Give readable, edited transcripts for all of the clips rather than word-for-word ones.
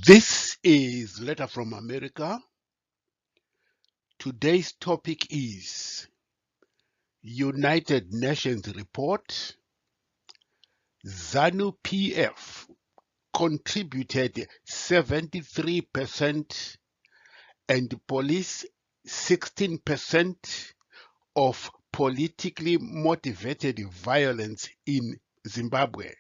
This is Letter from America. Today's topic is United Nations report. Zanu PF contributed 73% and police 16% of politically motivated violence in Zimbabwe.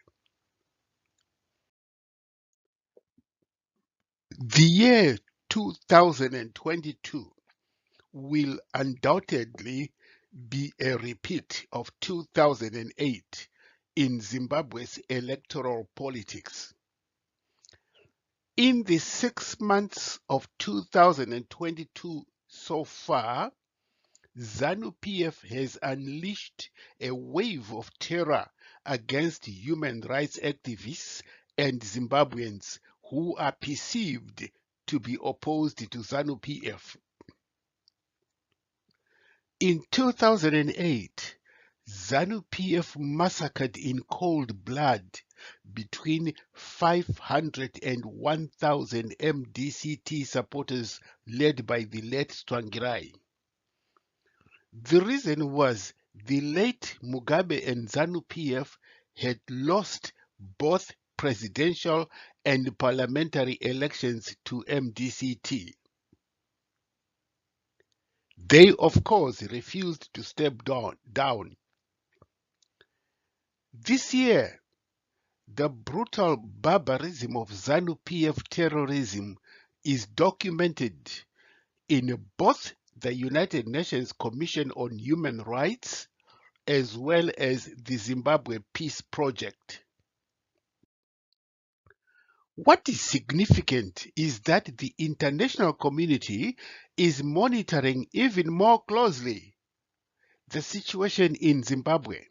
The year 2022 will undoubtedly be a repeat of 2008 in Zimbabwe's electoral politics. In the 6 months of 2022 so far, Zanu PF has unleashed a wave of terror against human rights activists and Zimbabweans who are perceived to be opposed to Zanu PF. In 2008, Zanu PF massacred in cold blood between 500 and 1,000 MDCT supporters led by the late Tsvangirai. The reason was the late Mugabe and Zanu PF had lost both presidential and parliamentary elections to MDCT. They, of course, refused to step down. This year, the brutal barbarism of Zanu PF terrorism is documented in both the United Nations Commission on Human Rights as well as the Zimbabwe Peace Project. What is significant is that the international community is monitoring even more closely the situation in Zimbabwe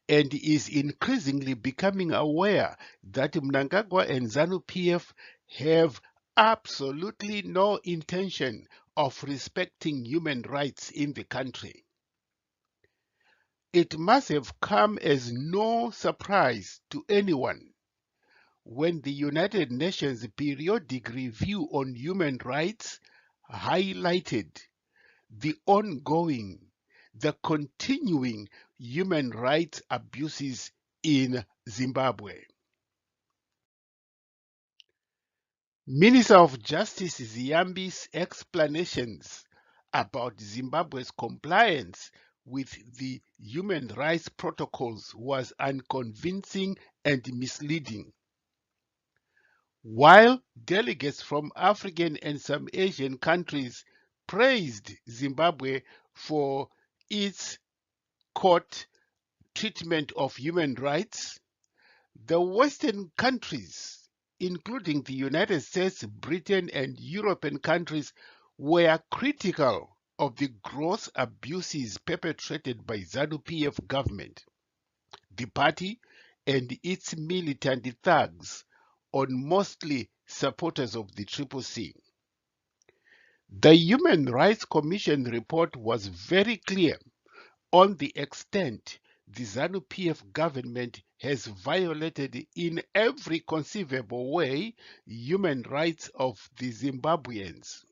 and is increasingly becoming aware that Mnangagwa and Zanu PF have absolutely no intention of respecting human rights in the country. It must have come as no surprise to anyone when the United Nations Periodic Review on Human Rights highlighted the continuing human rights abuses in Zimbabwe. Minister of Justice Ziyambi's explanations about Zimbabwe's compliance with the human rights protocols was unconvincing and misleading. While delegates from African and some Asian countries praised Zimbabwe for its court treatment of human rights, the Western countries, including the United States, Britain, and European countries, were critical of the gross abuses perpetrated by Zanu PF government, the party, and its militant thugs on mostly supporters of the Triple C. The Human Rights Commission report was very clear on the extent the Zanu PF government has violated in every conceivable way human rights of the Zimbabweans.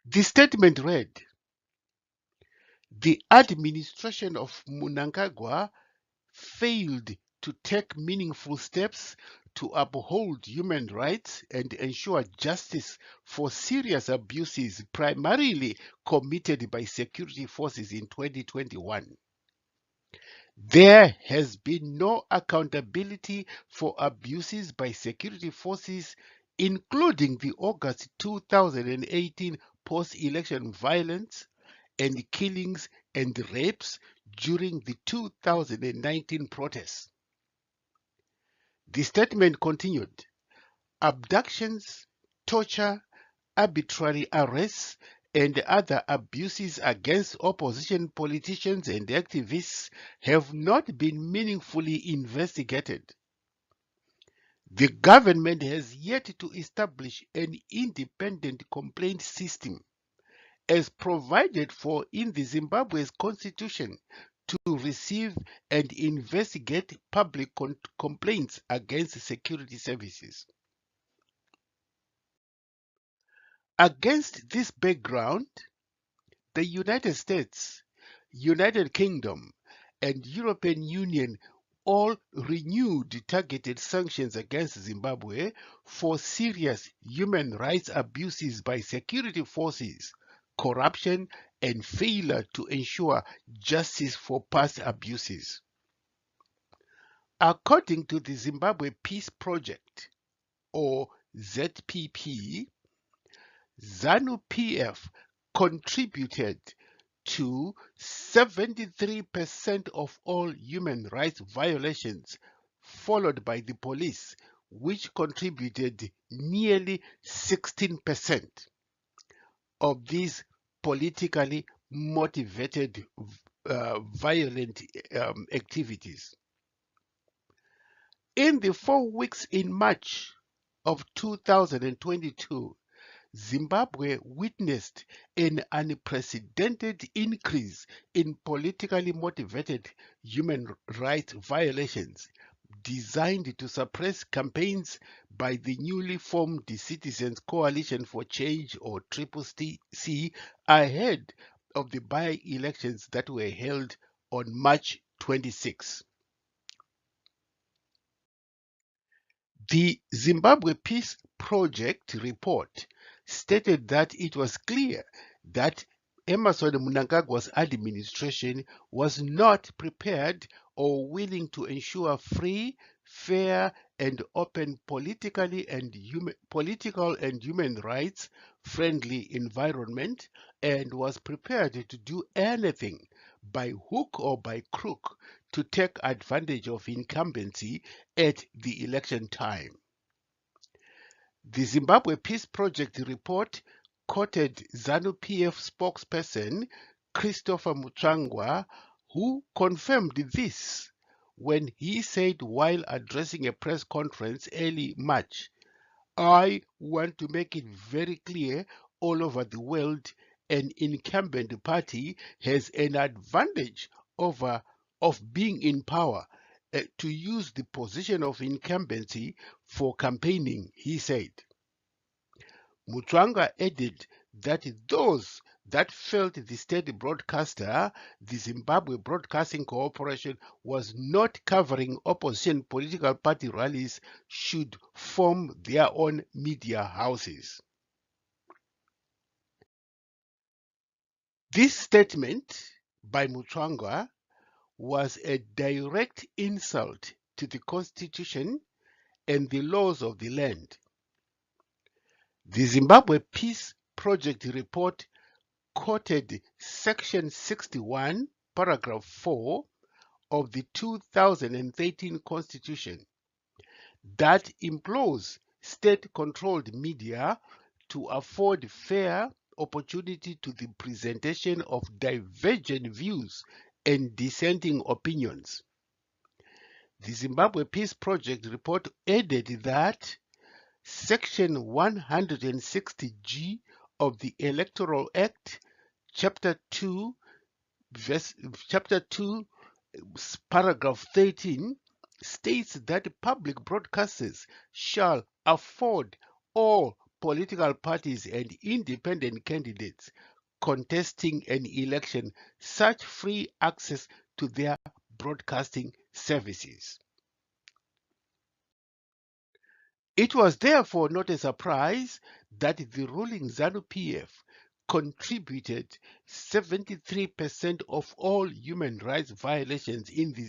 The statement read, "The administration of Mnangagwa failed to take meaningful steps to uphold human rights and ensure justice for serious abuses primarily committed by security forces in 2021. There has been no accountability for abuses by security forces, including the August 2018 post-election violence and killings and rapes during the 2019 protests." The statement continued, "Abductions, torture, arbitrary arrests, and other abuses against opposition politicians and activists have not been meaningfully investigated. The government has yet to establish an independent complaint system as provided for in the Zimbabwe's constitution to receive and investigate public complaints against security services. Against this background, the United States, United Kingdom, and European Union all renewed targeted sanctions against Zimbabwe for serious human rights abuses by security forces, corruption, and failure to ensure justice for past abuses. According to the Zimbabwe Peace Project, or ZPP, Zanu PF contributed to 73% of all human rights violations, followed by the police, which contributed nearly 16% of these politically motivated violent activities. In the 4 weeks in March of 2022, Zimbabwe witnessed an unprecedented increase in politically motivated human rights violations designed to suppress campaigns by the newly formed Citizens Coalition for Change, or CCC, ahead of the by-elections that were held on March 26. The Zimbabwe Peace Project report stated that it was clear that Emmerson Mnangagwa's administration was not prepared or willing to ensure free, fair, and open political and human rights friendly environment, and was prepared to do anything by hook or by crook to take advantage of incumbency at the election time. The Zimbabwe Peace Project report quoted ZANU-PF spokesperson Christopher Mutsvangwa, who confirmed this when he said while addressing a press conference early March, "I want to make it very clear all over the world an incumbent party has an advantage of being in power to use the position of incumbency for campaigning," he said. Mutsvangwa added that those that felt the state broadcaster, the Zimbabwe Broadcasting Corporation, was not covering opposition political party rallies should form their own media houses. This statement by Mutsvangwa was a direct insult to the Constitution and the laws of the land. The Zimbabwe Peace Project report quoted Section 61, Paragraph 4 of the 2013 Constitution that implores state-controlled media to afford fair opportunity to the presentation of divergent views and dissenting opinions. The Zimbabwe Peace Project report added that Section 160G of the Electoral Act, Chapter 2, Paragraph 13, states that public broadcasters shall afford all political parties and independent candidates contesting an election such free access to their broadcasting services. It was therefore not a surprise that the ruling ZANU-PF contributed 73% of all human rights violations in the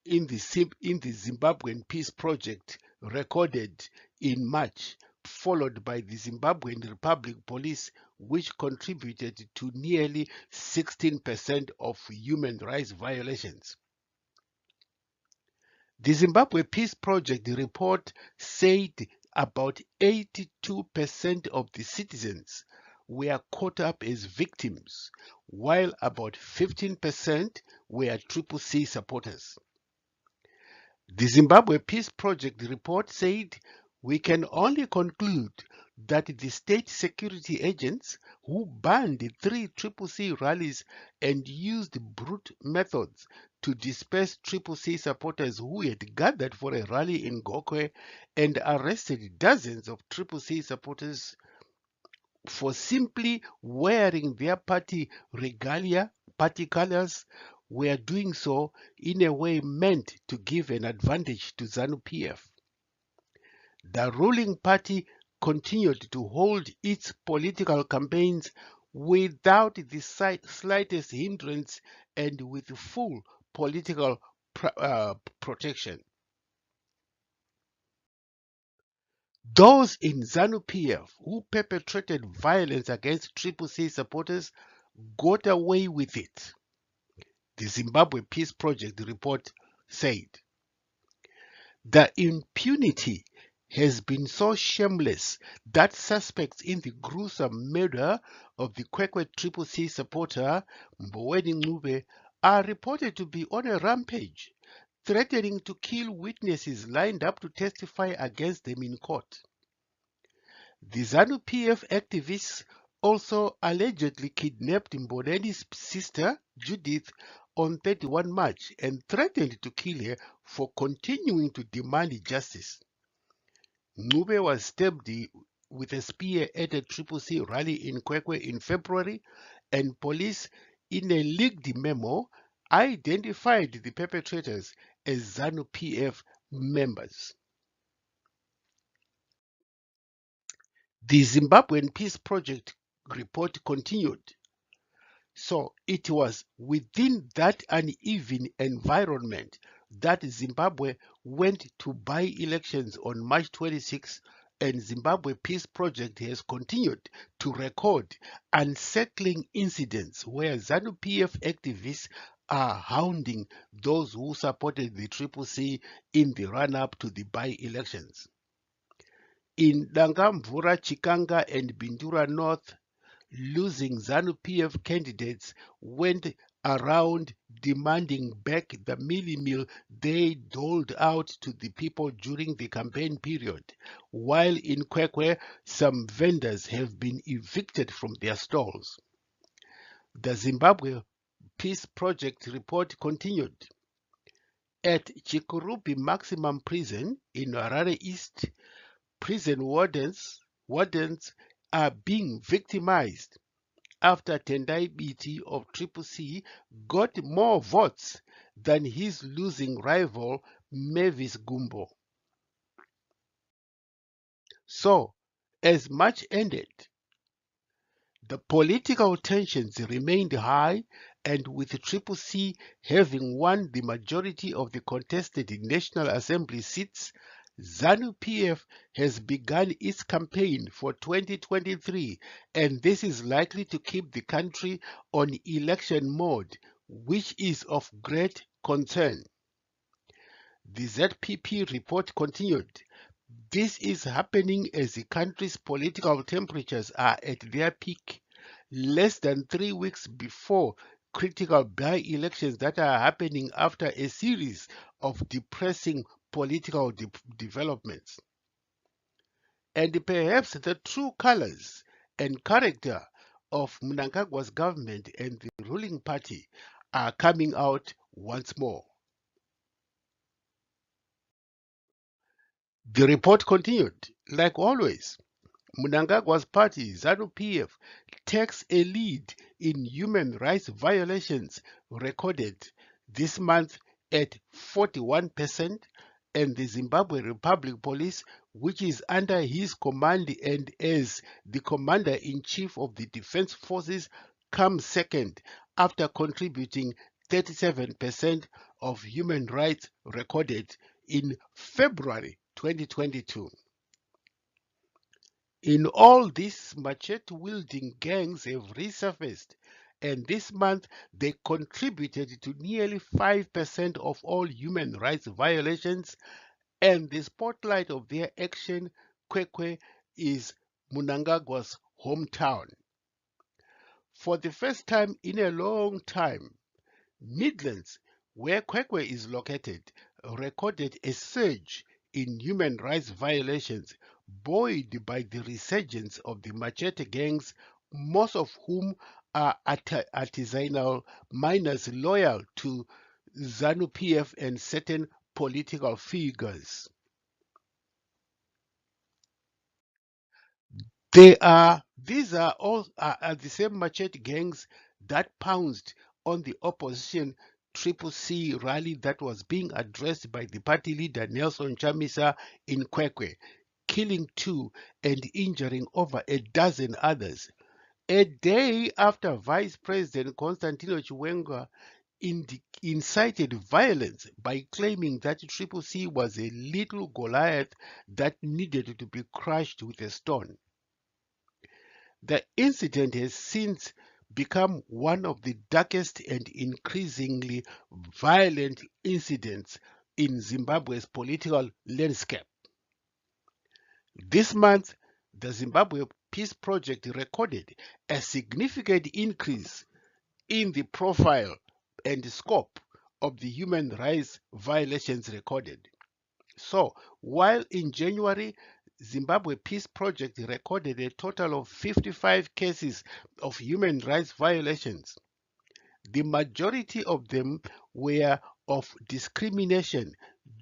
Zimbabwean Peace Project recorded in March, followed by the Zimbabwean Republic Police, which contributed to nearly 16% of human rights violations. The Zimbabwe Peace Project report said about 82% of the citizens were caught up as victims, while about 15% were CCC supporters. The Zimbabwe Peace Project report said We can only conclude that the state security agents who banned the three CCC rallies and used brute methods to disperse CCC supporters who had gathered for a rally in Gokwe and arrested dozens of CCC supporters for simply wearing their party regalia, party colors, were doing so in a way meant to give an advantage to Zanu PF. The ruling party continued to hold its political campaigns without the slightest hindrance and with full political protection. Those in Zanu PF who perpetrated violence against CCC supporters got away with it, the Zimbabwe Peace Project report said. The impunity has been so shameless that suspects in the gruesome murder of the Kwekwe CCC supporter Mboweni Ncube are reported to be on a rampage, threatening to kill witnesses lined up to testify against them in court. The Zanu PF activists also allegedly kidnapped Mboneni's sister, Judith, on 31 March and threatened to kill her for continuing to demand justice. Ncube was stabbed with a spear at a CCC rally in Kwekwe in February, and police, in a leaked memo, identified the perpetrators as Zanu PF members. The Zimbabwean Peace Project report continued. So it was within that uneven environment that Zimbabwe went to by-elections on March 26, and Zimbabwe Peace Project has continued to record unsettling incidents where ZANU-PF activists are hounding those who supported the CCC in the run-up to the by-elections. In Dangamvura, Chikanga and Bindura North, losing ZANU-PF candidates went around demanding back the meal they doled out to the people during the campaign period, while in Kwekwe, some vendors have been evicted from their stalls. The Zimbabwe Peace Project report continued. At Chikurubi Maximum Prison in Harare East, prison wardens are being victimized after Tendai Biti of CCC got more votes than his losing rival Mavis Gumbo. So, as March ended, the political tensions remained high, and with CCC having won the majority of the contested National Assembly seats, ZANU-PF has begun its campaign for 2023, and this is likely to keep the country on election mode, which is of great concern. The ZPP report continued. This is happening as the country's political temperatures are at their peak, less than 3 weeks before critical by-elections that are happening after a series of depressing political developments. And perhaps the true colors and character of Mnangagwa's government and the ruling party are coming out once more. The report continued. Like always, Mnangagwa's party, ZANU-PF, takes a lead in human rights violations recorded this month at 41%, and the Zimbabwe Republic Police, which is under his command and as the commander-in-chief of the defense forces, comes second after contributing 37% of human rights recorded in February 2022. In all this, machete-wielding gangs have resurfaced, and this month they contributed to nearly 5% of all human rights violations, and the spotlight of their action, Kwekwe, is Mnangagwa's hometown. For the first time in a long time, Midlands, where Kwekwe is located, recorded a surge in human rights violations, buoyed by the resurgence of the machete gangs, most of whom are artisanal miners loyal to Zanu PF and certain political figures. These are all are the same machete gangs that pounced on the opposition Triple C rally that was being addressed by the party leader Nelson Chamisa in Kwekwe, killing 2 and injuring over a dozen others. A day after Vice President Constantino Chiwenga incited violence by claiming that Triple C was a little Goliath that needed to be crushed with a stone. The incident has since become one of the darkest and increasingly violent incidents in Zimbabwe's political landscape. This month, the Zimbabwe Peace Project recorded a significant increase in the profile and scope of the human rights violations recorded. So, while in January, Zimbabwe Peace Project recorded a total of 55 cases of human rights violations, the majority of them were of discrimination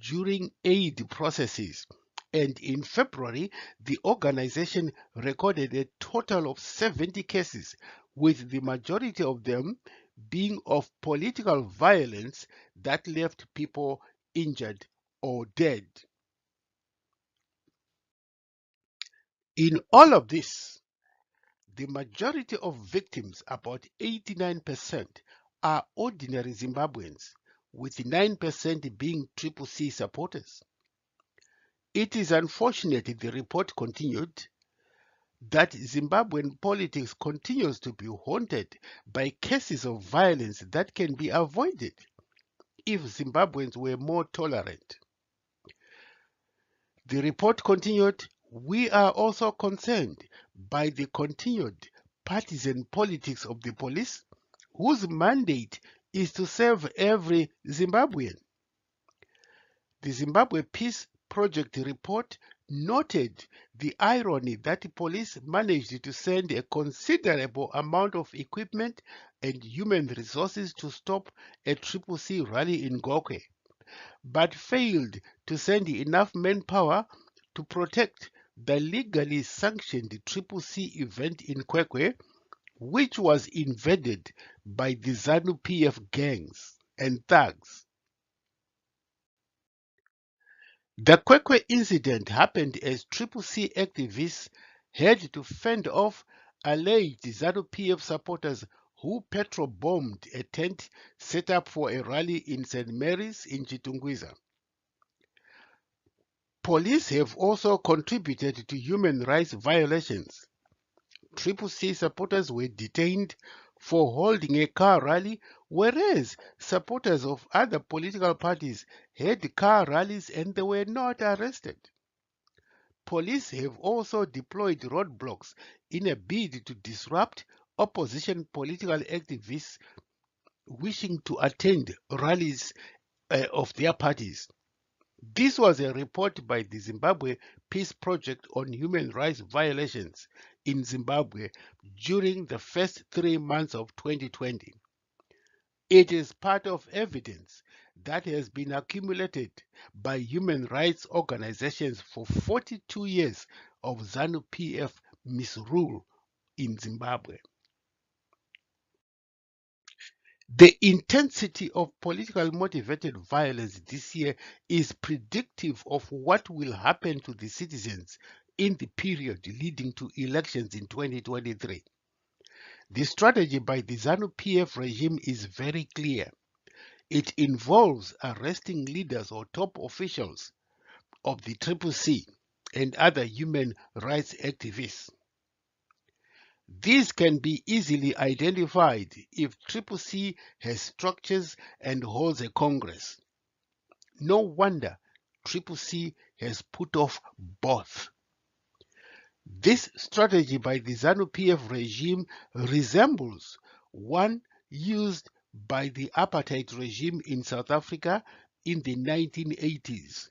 during aid processes. And in February, the organization recorded a total of 70 cases, with the majority of them being of political violence that left people injured or dead. In all of this, the majority of victims, about 89%, are ordinary Zimbabweans, with 9% being Triple C supporters. It is unfortunate, the report continued, that Zimbabwean politics continues to be haunted by cases of violence that can be avoided if Zimbabweans were more tolerant. The report continued, we are also concerned by the continued partisan politics of the police, whose mandate is to serve every Zimbabwean. The Zimbabwe Peace Project report noted the irony that the police managed to send a considerable amount of equipment and human resources to stop a Triple C rally in Gokwe, but failed to send enough manpower to protect the legally sanctioned Triple C event in Kwekwe, which was invaded by the Zanu PF gangs and thugs. The Kwekwe incident happened as Triple C activists had to fend off alleged Zanu PF supporters who petrol-bombed a tent set up for a rally in St. Mary's in Chitungwiza. Police have also contributed to human rights violations. Triple C supporters were detained for holding a car rally, whereas supporters of other political parties had car rallies and they were not arrested. Police have also deployed roadblocks in a bid to disrupt opposition political activists wishing to attend rallies of their parties. This was a report by the Zimbabwe Peace Project on human rights violations in Zimbabwe during the first 3 months of 2020. It is part of evidence that has been accumulated by human rights organizations for 42 years of Zanu PF misrule in Zimbabwe. The intensity of political motivated violence this year is predictive of what will happen to the citizens in the period leading to elections in 2023. The strategy by the Zanu PF regime is very clear. It involves arresting leaders or top officials of the Triple C and other human rights activists. These can be easily identified if Triple C has structures and holds a congress. No wonder Triple C has put off both. This strategy by the Zanu PF regime resembles one used by the apartheid regime in South Africa in the 1980s.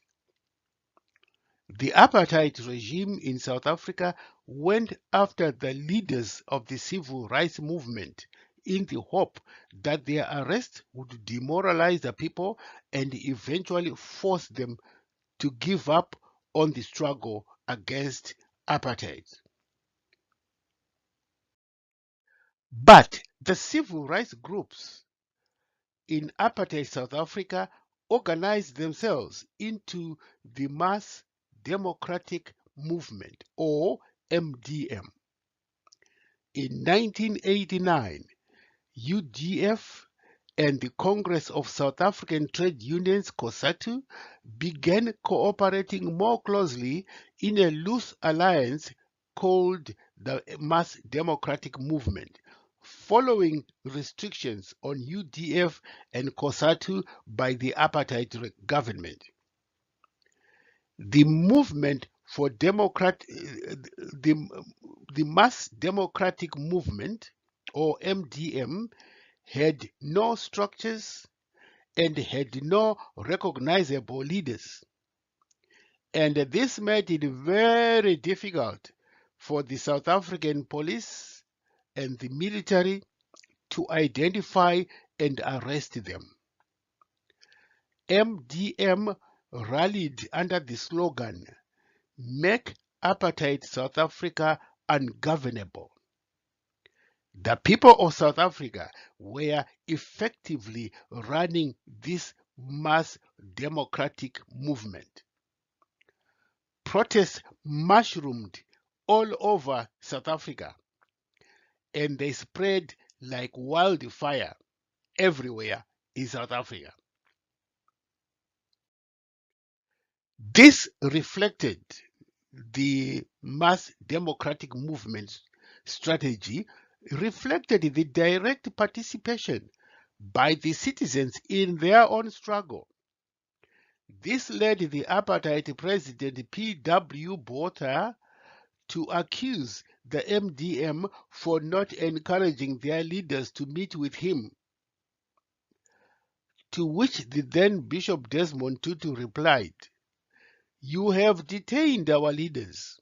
The apartheid regime in South Africa went after the leaders of the civil rights movement in the hope that their arrest would demoralize the people and eventually force them to give up on the struggle against apartheid. But the civil rights groups in apartheid South Africa organized themselves into the Mass Democratic Movement, or MDM. In 1989, UDF and the Congress of South African Trade Unions, COSATU, began cooperating more closely in a loose alliance called the Mass Democratic Movement, following restrictions on UDF and COSATU by the apartheid government. The movement for the Mass Democratic Movement, or MDM, had no structures and had no recognizable leaders. And this made it very difficult for the South African police and the military to identify and arrest them. MDM rallied under the slogan, "Make Apartheid South Africa Ungovernable." The people of South Africa were effectively running this mass democratic movement. Protests mushroomed all over South Africa, and they spread like wildfire everywhere in South Africa. This reflected the mass democratic movement strategy, reflected the direct participation by the citizens in their own struggle. This led the apartheid president P.W. Botha to accuse the MDM for not encouraging their leaders to meet with him, to which the then Bishop Desmond Tutu replied, "You have detained our leaders."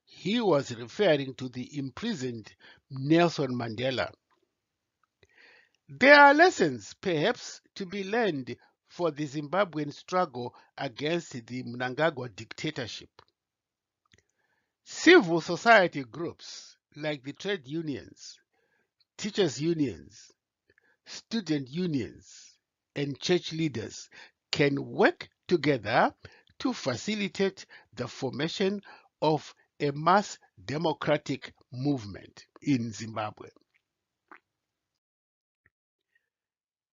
He was referring to the imprisoned Nelson Mandela. There are lessons, perhaps, to be learned for the Zimbabwean struggle against the Mnangagwa dictatorship. Civil society groups like the trade unions, teachers' unions, student unions, and church leaders can work together to facilitate the formation of a mass democratic movement in Zimbabwe.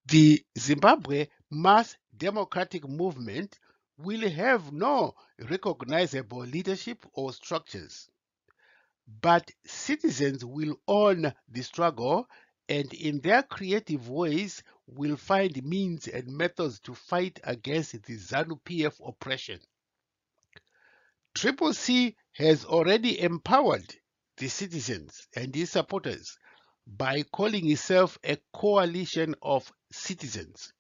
The Zimbabwe mass democratic movement will have no recognizable leadership or structures, but citizens will own the struggle and in their creative ways will find means and methods to fight against the Zanu PF oppression. Triple C has already empowered the citizens and its supporters by calling itself a coalition of citizens.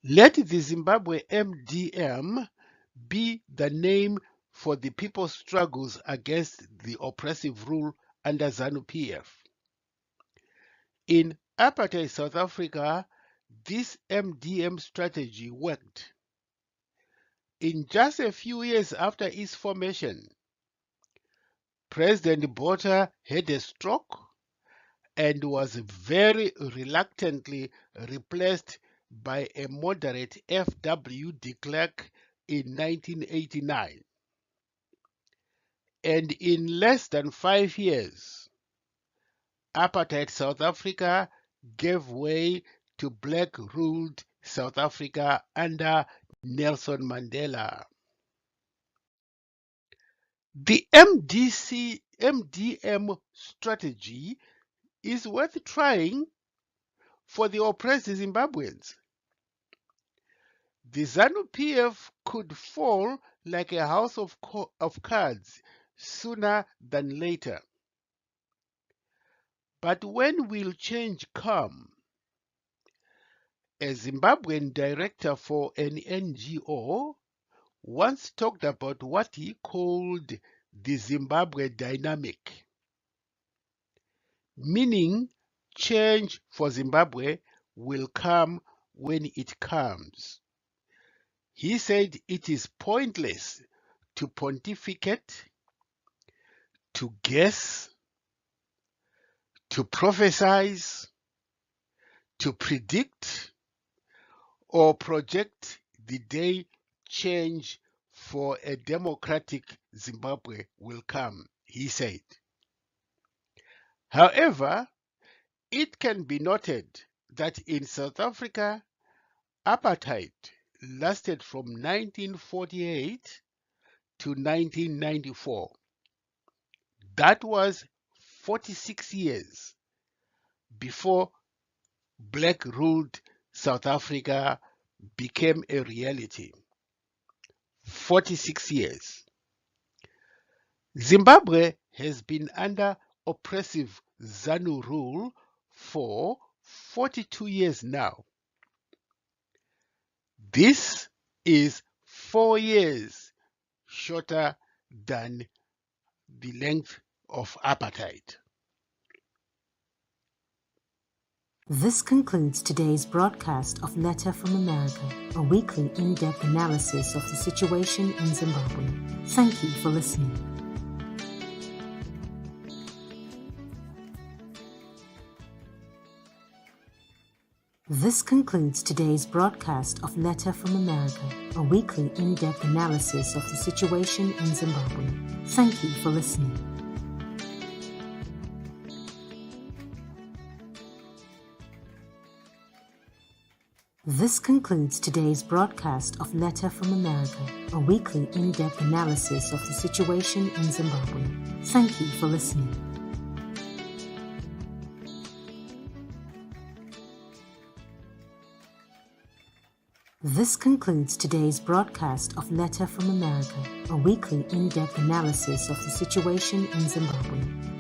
Let the Zimbabwe MDM be the name for the people's struggles against the oppressive rule under Zanu PF. In apartheid South Africa, this MDM strategy worked. In just a few years after its formation, President Botha had a stroke and was very reluctantly replaced by a moderate F.W. de Klerk in 1989. And in less than 5 years, apartheid South Africa gave way to black-ruled South Africa under Nelson Mandela. The MDM strategy is worth trying for the oppressed Zimbabweans. The Zanu PF could fall like a house of cards sooner than later. But when will change come? A Zimbabwean director for an NGO once talked about what he called the Zimbabwe dynamic, meaning change for Zimbabwe will come when it comes. He said it is pointless to pontificate, to guess, to prophesize, to predict, or project the day change for a democratic Zimbabwe will come, he said. However, it can be noted that in South Africa, apartheid lasted from 1948 to 1994. That was 46 years before black-ruled South Africa became a reality. 46 years. Zimbabwe has been under oppressive Zanu rule for 42 years now. This is 4 years shorter than the length of apartheid. This concludes today's broadcast of Letter from America, a weekly in-depth analysis of the situation in Zimbabwe. Thank you for listening. This concludes today's broadcast of Letter from America, a weekly in-depth analysis of the situation in Zimbabwe. Thank you for listening. This concludes today's broadcast of Letter from America, a weekly in-depth analysis of the situation in Zimbabwe. Thank you for listening. This concludes today's broadcast of Letter from America, a weekly in-depth analysis of the situation in Zimbabwe.